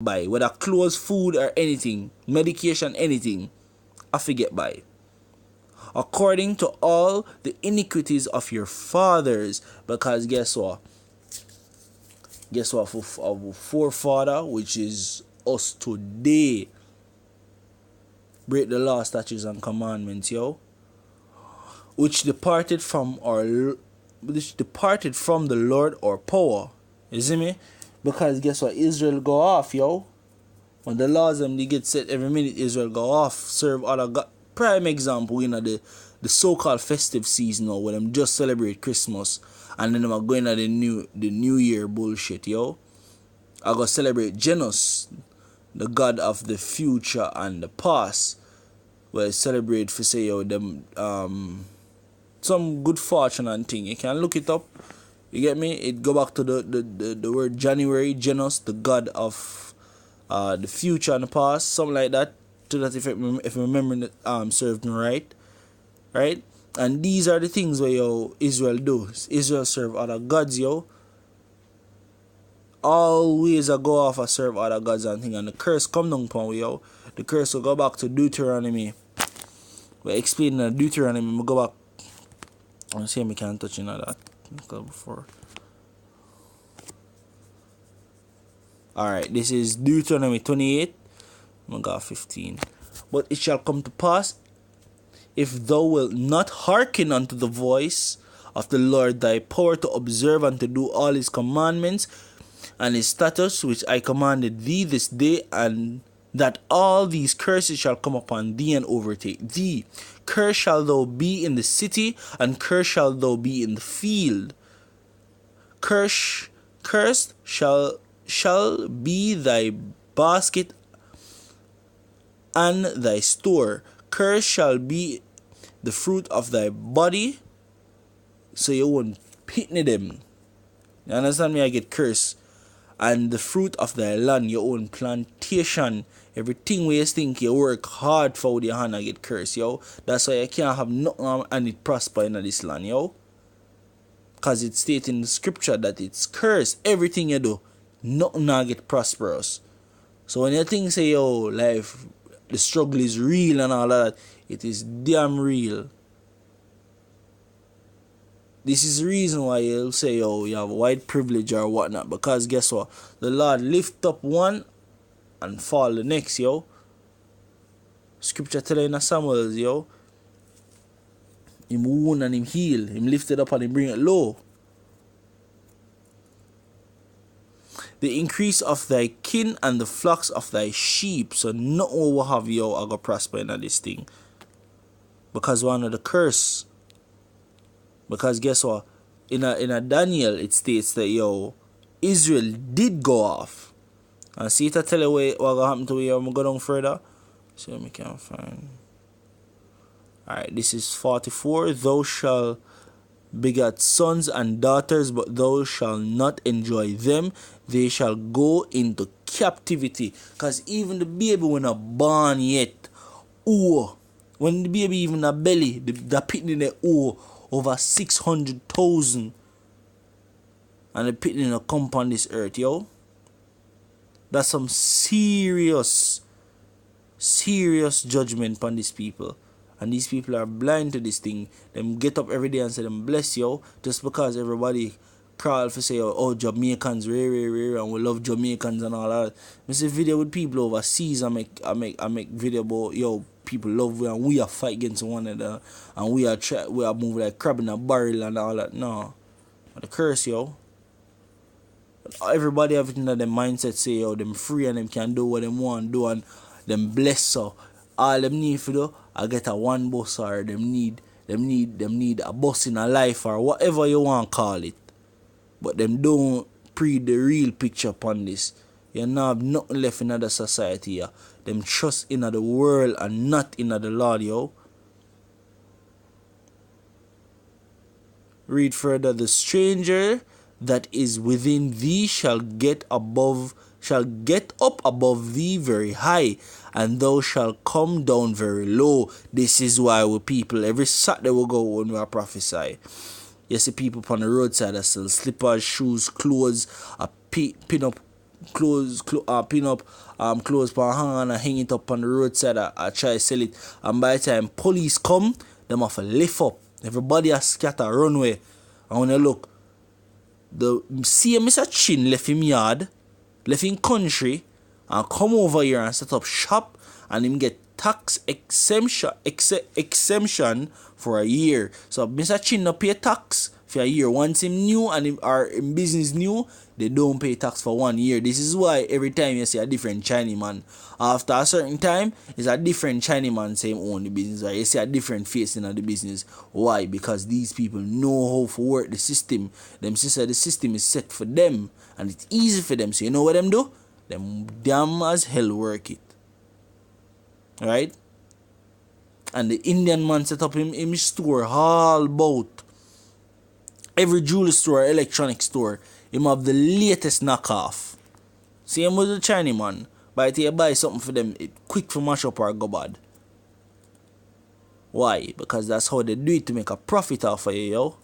by. Whether clothes, food, or anything, medication, anything, I forget by. According to all the iniquities of your fathers. Because guess what? Guess what? For our forefather, which is us today, break the law, statutes, and commandments, yo. Which departed from the Lord or power. You see me? Because guess what? Israel go off, yo. When the laws them they get set every minute, Israel go off, serve other God. Prime example, the so-called festive season now, when them just celebrate Christmas and then them are going at the new year bullshit, yo. I go celebrate Janus, the god of the future and the past. Where I celebrate for say yo them some good fortune and thing. You can look it up. You get me? It go back to the word January, Janus, the god of the future and the past, something like that. To that effect, if I remember served me right? And these are the things where yo Israel do. Israel serve other gods, yo. Always I go off and serve other gods and thing, and the curse come down upon we, yo. The curse will go back to Deuteronomy. We explain the Deuteronomy. We go back. I see me can't touch that before. Alright, this is Deuteronomy 28. I got 15. But it shall come to pass, if thou wilt not hearken unto the voice of the Lord thy power to observe and to do all his commandments and his statutes which I commanded thee this day, and that all these curses shall come upon thee and overtake thee. Cursed shall thou be in the city, and cursed shall thou be in the field. Cursed shall be thy basket and thy store. Cursed shall be the fruit of thy body, so you won't pitney them. You understand me? I get cursed. And the fruit of thy land, your own plantation, everything where you think you work hard for with your hand, I get cursed, yo. That's why you can't have nothing and it prosper in this land, yo. Because it states in the scripture that it's cursed. Everything you do, nothing I get prosperous. So when you think say, yo, life, the struggle is real and all that, it is damn real. This is the reason why you'll say, yo, you have white privilege or whatnot. Because guess what? The Lord lift up one and fall the next, yo. Scripture telling us Samuel, yo. Him wound and him heal. Him lift it up and him bring it low. The increase of thy kin and the flocks of thy sheep. So nothing will have yo I go prosper in this thing. Because one of the curse. Because guess what? In a Daniel it states that yo Israel did go off. And see it I tell you what gonna happen to you. I'm go down further. See if I can find. Alright, this is 44. Thou shalt begat sons and daughters, but thou shalt not enjoy them. They shall go into captivity. Because even the baby when not born yet, when the baby even a belly, the pitting in the over 600,000. And the pitting in a come on this earth, yo. That's some serious judgment upon these people. And these people are blind to this thing. Them get up every day and say them bless you. Just because everybody crawl for say, oh Jamaicans rare and we love Jamaicans and all that. I see video with people overseas. I make video about yo people love we and we are fight against one another and we are moving like crab in a barrel and all that. No. The curse, yo. Everybody have it in their mindset say yo them free and them can do what them want to do and them bless so all them need for do I get a one bus or them need a bus in a life or whatever you want to call it. But them don't pre the real picture upon this. You not have nothing left in other society, yeah. Them trust in the world and not in the Lord, yo. Read further. The stranger that is within thee shall get up above thee very high, and thou shalt come down very low. This is why we people every Saturday we go when we are prophesy. You see people on the roadside that sell slippers, shoes, clothes, a pin up pin up clothes for hand and hang it up on the roadside. I try sell it, and by the time police come, them have to lift up. Everybody has scatter runway, and when you look, the see Mr. Chin left him yard, left him country, and come over here and set up shop, and him get tax exemption for a year. So Mr. Chin no pay tax for a year. Once him new and him or him business new, they don't pay tax for 1 year. This is why every time you see a different Chinese man, after a certain time, it's a different Chinese man same own the business, or you see a different face in the business. Why? Because these people know how to work the system. Them say the system is set for them and it's easy for them. So you know what them do? Them damn as hell work it. Right? And the Indian man set up him store all about every jewelry store, electronic store. Him have the latest knockoff. Same with the Chinese man. By the time you buy something for them, it quick for mash up or go bad. Why? Because that's how they do it to make a profit off of you, yo.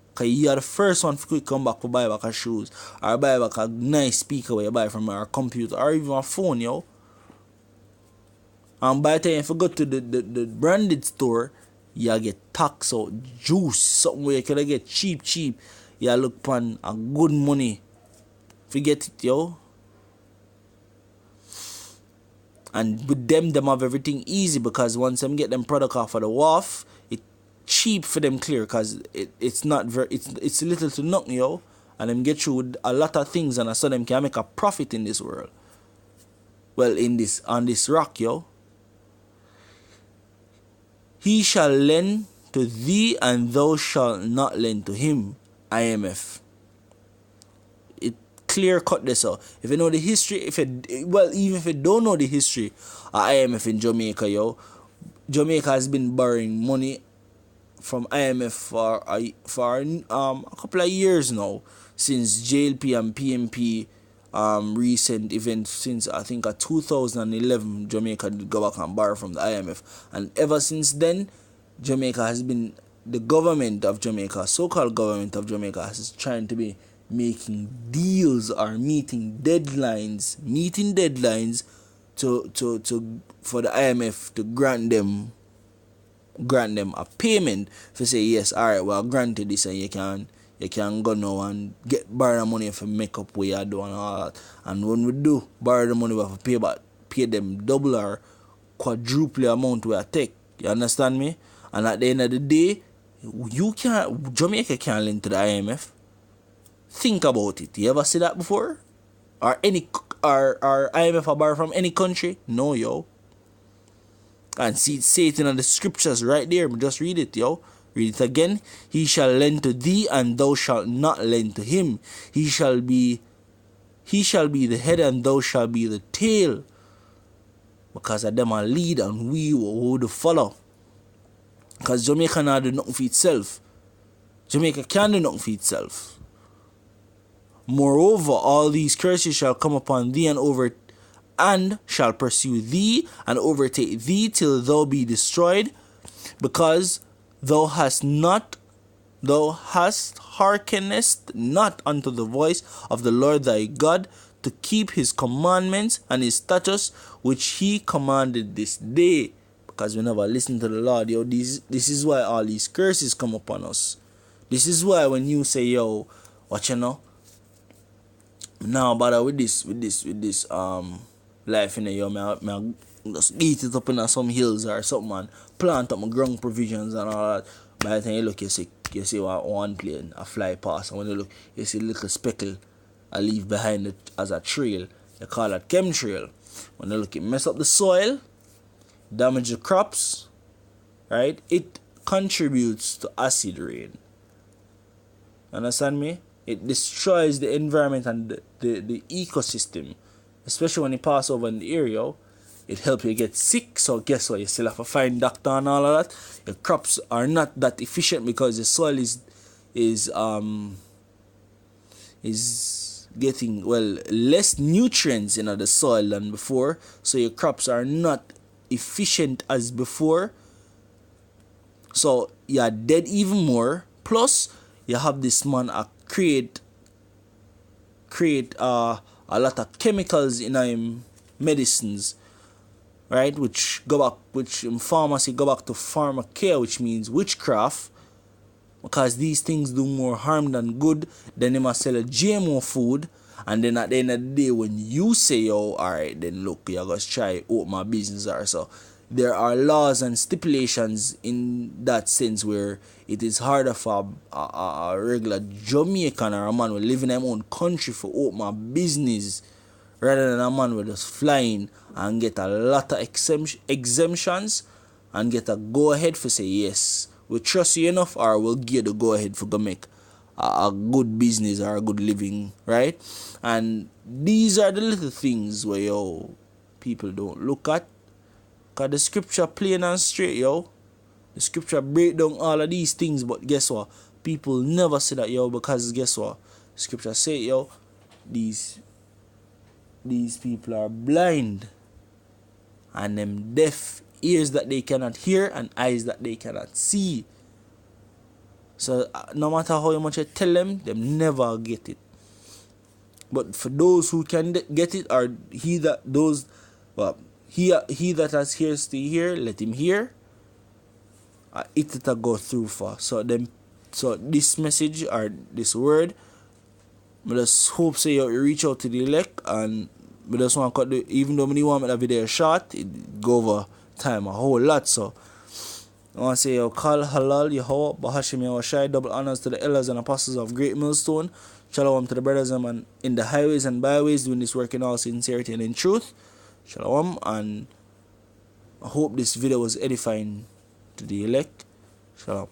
Because you are the first one to quick come back to buy back a shoes, or buy back a nice speaker where you buy from our computer, or even a phone, yo. And by the time you go to the branded store, you get tax out juice, something where you can get cheap. You look upon a good money. Forget it, yo. And with them have everything easy, because once them get them product off of the wharf, it's cheap for them clear, because it's not very, it's little to nothing, yo. And them get through with a lot of things, and so them can make a profit in this world. Well, on this rock, yo. He shall lend to thee, and thou shalt not lend to him. IMF. It clear cut this out. If you know the history, even if you don't know the history of IMF in Jamaica, yo, Jamaica has been borrowing money from IMF for a couple of years now, since JLP and PMP recent events, since I think 2011 Jamaica did go back and borrow from the IMF, and ever since then Jamaica has been, the government of Jamaica, so-called government of Jamaica, is trying to be making deals or meeting deadlines to for the IMF to grant them a payment to say yes, alright, well, granted this, and you can go now and get borrow money for make up what you do and all that. And when we do borrow the money, we have to pay them double or quadruple amount we take. You understand me? And at the end of the day, Jamaica can't lend to the IMF. Think about it. You ever see that before? Or IMF a borrow from any country? No, yo. And say it in the scriptures right there. Just read it, yo. Read it again. He shall lend to thee, and thou shalt not lend to him. He shall be the head, and thou shalt be the tail. Because of them are lead, and we will the follow. Because Jamaica not do nothing for itself. Jamaica can't do nothing for itself. Moreover, all these curses shall come upon thee, and shall pursue thee, and overtake thee till thou be destroyed, because thou hast hearkenest not unto the voice of the Lord thy God, to keep his commandments and his statutes which he commanded this day. Because we never listen to the Lord, yo. This is why all these curses come upon us. This is why when you say, yo, what you know, now bother with this life in yo, me just eat it up in some hills or something, man. Plant up my ground provisions and all that. By the time you look, you see one plane a fly past, and when you look, you see a little speckle I leave behind it as a trail. They call it chemtrail. When you look, it mess up the soil, damage the crops, right? It contributes to acid rain. Understand me? It destroys the environment and the ecosystem, especially when it passes over in the area. It helps you get sick, so guess what? You still have to find doctor and all of that. Your crops are not that efficient because the soil is getting less nutrients in the soil than before, so your crops are not efficient as before. So you're dead even more. Plus, you have this man create a lot of chemicals in him medicines, right? Which in pharmacy go back to pharmacare, which means witchcraft, because these things do more harm than good. Then they must sell a GMO food, and then at the end of the day, when you say, yo, alright, then look, you're going to try open my business or so. There are laws and stipulations in that sense where it is harder for a regular Jamaican or a man who live in their own country for open a business rather than a man who just flying and get a lot of exemptions and get a go ahead for say yes, we trust you enough, or we'll give you the go ahead for go make a good business or a good living, right? And these are the little things where people don't look at. Because the scripture plain and straight, the scripture break down all of these things, but guess what? People never say that, because guess what? Scripture say, these people are blind, and them deaf ears that they cannot hear and eyes that they cannot see. So no matter how much I tell them never get it. But for those who can get it, or he that has ears to hear, let him hear. It go through for. So this message or this word, I just hope say you reach out to the elect, and I just want to cut even though I want the video short, it go over time a whole lot. So I want to say, Kal Halal Yahweh Bahashim Yahushai, double honors to the elders and apostles of Great Millstone. Shalom to the brothers and in the highways and byways doing this work in all sincerity and in truth. Shalom, and I hope this video was edifying to the elect. Shalom.